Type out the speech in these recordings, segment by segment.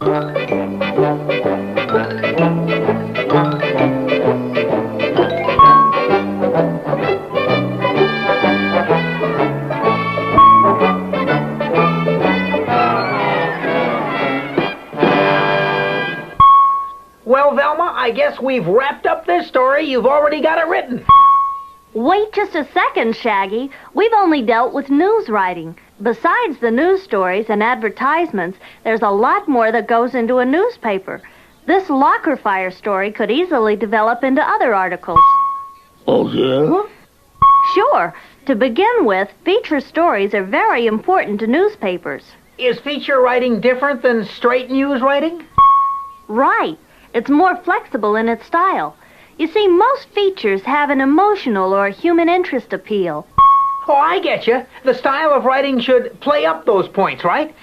Well, Velma, I guess we've wrapped up this story. You've already got it written. Wait just a second, Shaggy. We've only dealt with news writing. Besides the news stories and advertisements, there's a lot more that goes into a newspaper. This locker fire story could easily develop into other articles. Oh, yeah? Sure. To begin with, feature stories are very important to newspapers. Is feature writing different than straight news writing? Right. It's more flexible in its style. You see, most features have an emotional or human interest appeal. Oh, I get you. The style of writing should play up those points, right?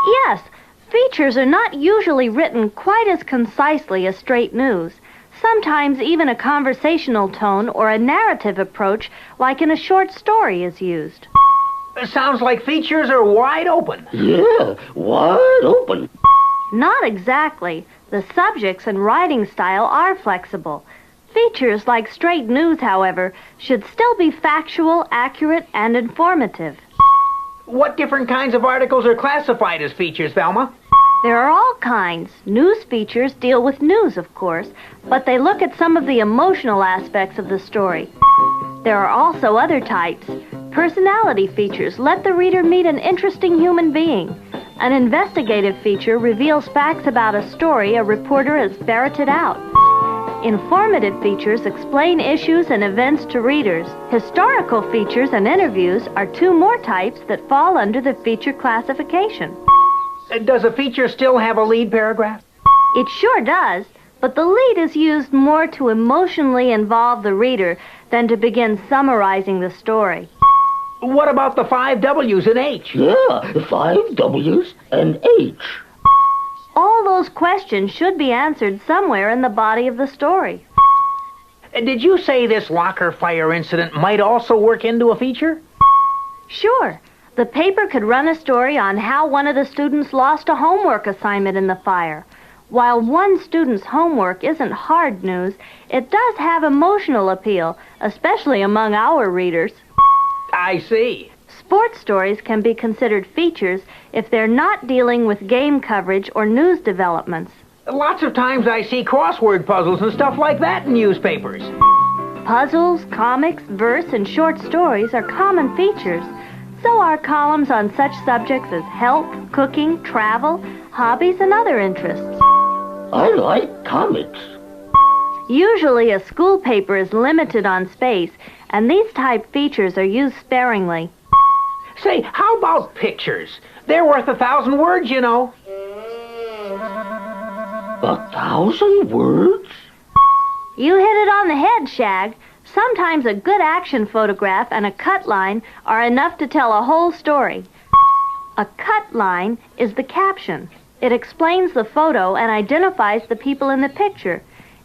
Yes, features are not usually written quite as concisely as straight news. Sometimes even a conversational tone or a narrative approach, like in a short story, is used. It sounds like features are wide open. Yeah, wide open. Not exactly. The subjects and writing style are flexible. Features like straight news, however, should still be factual, accurate, and informative. What different kinds of articles are classified as features, Velma? There are all kinds. News features deal with news, of course, but they look at some of the emotional aspects of the story. There are also other types. Personality features let the reader meet an interesting human being. An investigative feature reveals facts about a story a reporter has ferreted out. Informative features explain issues and events to readers. Historical features and interviews are two more types that fall under the feature classification. Does a feature still have a lead paragraph? It sure does, but the lead is used more to emotionally involve the reader than to begin summarizing the story. What about the 5 W's and H? Yeah, 5 W's and H. All those questions should be answered somewhere in the body of the story. Did you say this locker fire incident might also work into a feature? Sure. The paper could run a story on how one of the students lost a homework assignment in the fire. While one student's homework isn't hard news, it does have emotional appeal, especially among our readers. I see. Sports stories can be considered features if they're not dealing with game coverage or news developments. Lots of times I see crossword puzzles and stuff like that in newspapers. Puzzles, comics, verse, and short stories are common features. So are columns on such subjects as health, cooking, travel, hobbies, and other interests. I like comics. Usually a school paper is limited on space, and these type features are used sparingly. Say, how about pictures? They're worth 1,000 words, you know. 1,000 words? You hit it on the head, Shag. Sometimes a good action photograph and a cut line are enough to tell a whole story. A cut line is the caption. It explains the photo and identifies the people in the picture.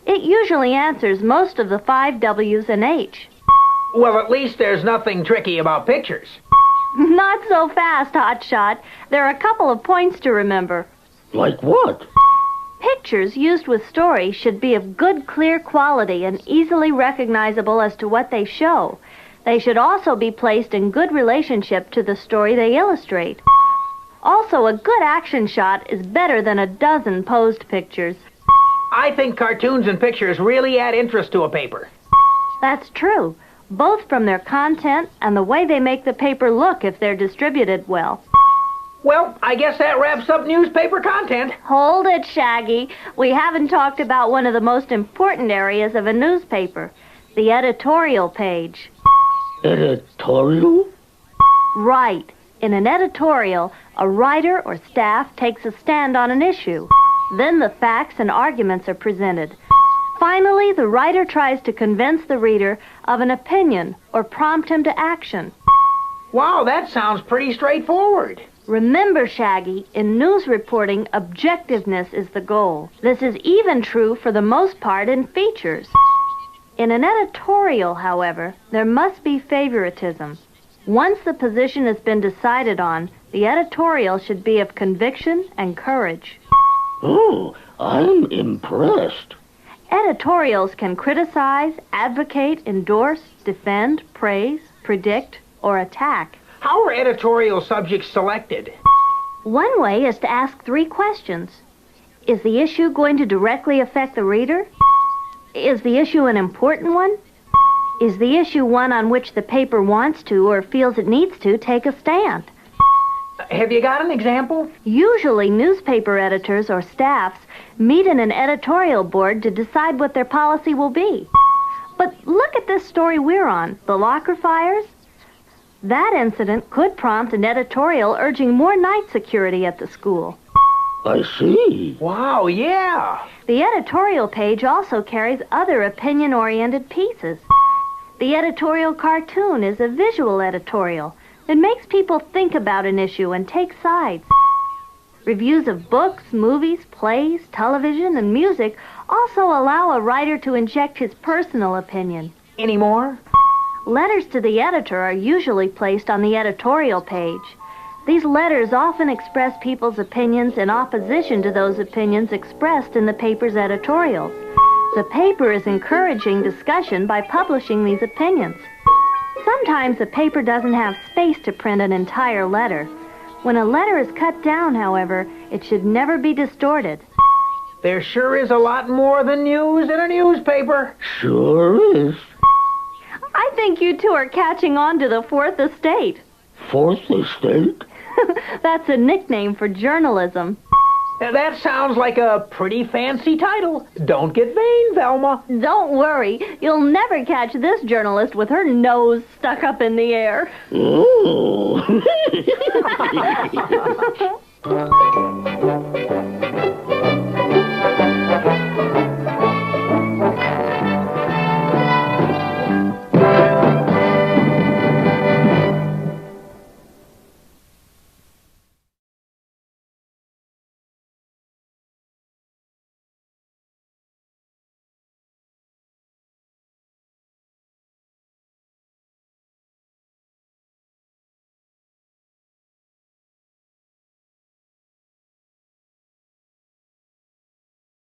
It usually answers most of the 5 W's and H. Well, at least there's nothing tricky about pictures. Not so fast, Hotshot. There are a couple of points to remember. Like what? Pictures used with stories should be of good, clear quality and easily recognizable as to what they show. They should also be placed in good relationship to the story they illustrate. Also, a good action shot is better than a dozen posed pictures. I think cartoons and pictures really add interest to a paper. That's true, both from their content and the way they make the paper look if they're distributed well. Well, I guess that wraps up newspaper content. Hold it, Shaggy. We haven't talked about one of the most important areas of a newspaper, the editorial page. Editorial? Right. In an editorial, a writer or staff takes a stand on an issue. Then the facts and arguments are presented. Finally, the writer tries to convince the reader of an opinion or prompt him to action. Wow, that sounds pretty straightforward. Remember, Shaggy, in news reporting, objectiveness is the goal. This is even true for the most part in features. In an editorial, however, there must be favoritism. Once the position has been decided on, the editorial should be of conviction and courage. Oh, I'm impressed. Editorials can criticize, advocate, endorse, defend, praise, predict, or attack. How are editorial subjects selected? One way is to ask 3 questions. Is the issue going to directly affect the reader? Is the issue an important one? Is the issue one on which the paper wants to or feels it needs to take a stand? Have you got an example? Usually, newspaper editors or staffs meet in an editorial board to decide what their policy will be. But look at this story we're on, the locker fires. That incident could prompt an editorial urging more night security at the school. I see. Wow, yeah. The editorial page also carries other opinion-oriented pieces. The editorial cartoon is a visual editorial. It makes people think about an issue and take sides. Reviews of books, movies, plays, television, and music also allow a writer to inject his personal opinion. Any more? Letters to the editor are usually placed on the editorial page. These letters often express people's opinions in opposition to those opinions expressed in the paper's editorials. The paper is encouraging discussion by publishing these opinions. Sometimes the paper doesn't have space to print an entire letter. When a letter is cut down, however, it should never be distorted. There sure is a lot more than news in a newspaper. Sure is. I think you two are catching on to the Fourth Estate. Fourth Estate? That's a nickname for journalism. That sounds like a pretty fancy title. Don't get vain, Velma. Don't worry, you'll never catch this journalist with her nose stuck up in the air. Oh.